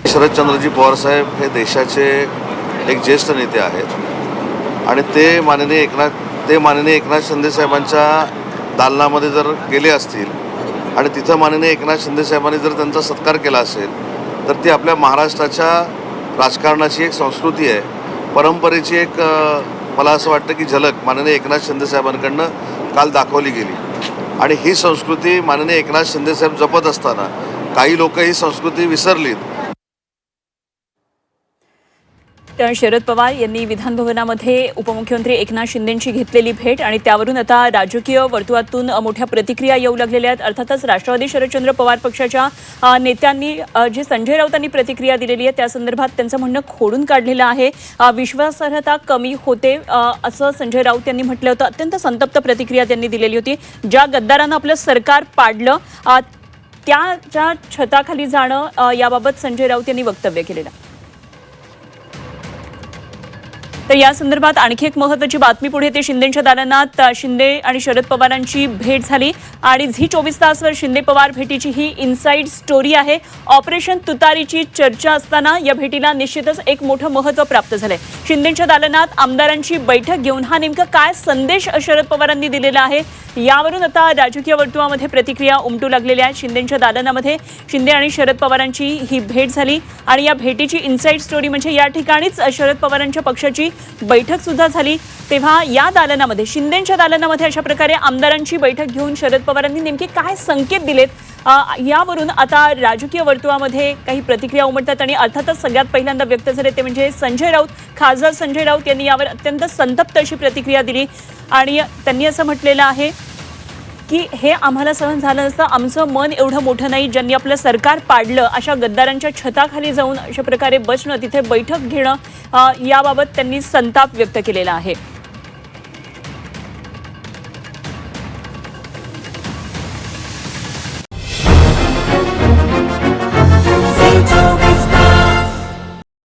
शरदचंद्रजी पवार साहेब हे देशाचे एक ज्येष्ठ नेते आहेत आणि ते माननीय एकनाथ शिंदे साहेबांच्या दालनामध्ये जर गेले असतील आणि तिथं माननीय एकनाथ शिंदे साहेबांनी जर त्यांचा सत्कार केला असेल तर ती आपल्या महाराष्ट्राच्या राजकारणाची एक संस्कृती आहे, परंपरेची एक मला असं वाटतं की झलक माननीय एकनाथ शिंदे साहेबांकडनं काल दाखवली गेली। आणि ही संस्कृती माननीय एकनाथ शिंदे साहेब जपत असताना काही लोक ही संस्कृती विसरलीत। तर शरद पवार यांनी विधानभवनामध्ये उपमुख्यमंत्री एकनाथ शिंदेंची घेतलेली भेट आणि त्यावरून आता राजकीय वर्तुळातून मोठ्या प्रतिक्रिया येऊ लागलेल्या आहेत। अर्थातच राष्ट्रवादी शरदचंद्र पवार पक्षाच्या नेत्यांनी जे संजय राऊतांनी प्रतिक्रिया दिलेली आहे त्या संदर्भात त्यांचं म्हणणं खोडून काढलेलं आहे। विश्वासार्हता कमी होते असं संजय राऊत यांनी म्हटलं होतं। अत्यंत संतप्त प्रतिक्रिया त्यांनी दिलेली होती। ज्या गद्दारानं आपलं सरकार पाडलं त्याच्या छताखाली जाणं याबाबत संजय राऊत यांनी वक्तव्य केलेलं। तर या संदर्भात आणखी एक महत्त्वाची बातमी पुढे येते। शिंदेंच्या दालनात शिंदे आणि शरद पवारांची भेट झाली आणि झी 24 तासवर शिंदे पवार भेटीची ही इनसाइड स्टोरी आहे। ऑपरेशन तुतारीची चर्चा असताना या भेटीला निश्चितच एक मोठं महत्त्व प्राप्त झालंय। शिंदेंच्या दालनात आमदारांची बैठक घेऊन हा नेमका काय संदेश शरद पवारांनी दिलेला आहे यावरून आता राजकीय वर्तुळामध्ये प्रतिक्रिया उमटू लागलेल्या आहेत। शिंदेंच्या दालनामध्ये शिंदे आणि शरद पवारांची ही भेट झाली आणि या भेटीची इनसाइड स्टोरी म्हणजे या ठिकाणीच शरद पवारांच्या पक्षाची बैठक सुद्धा झाली। तेव्हा या दालनामध्ये शिंदेंच्या दालनामध्ये अशा प्रकारे आमदारांची बैठक घेऊन शरद पवारांनी नेमके काय संकेत दिलेत यावरून आता राजकीय वर्तुळामध्ये काही प्रतिक्रिया उमटतात आणि अर्थातच सगळ्यात पहिल्यांदा व्यक्त झाले ते म्हणजे संजय राऊत। खासदार संजय राऊत यांनी यावर अत्यंत संतप्त अशी प्रतिक्रिया दिली आणि त्यांनी असं म्हटलेलं आहे की हे आम्हाला सहन झालं नसतं, आमचं मन एवढं मोठं नाही, ज्यांनी आपलं सरकार पाडलं अशा गद्दारांच्या छताखाली जाऊन अशा प्रकारे बसणं, तिथे बैठक घेणं याबाबत त्यांनी संताप व्यक्त केलेला आहे।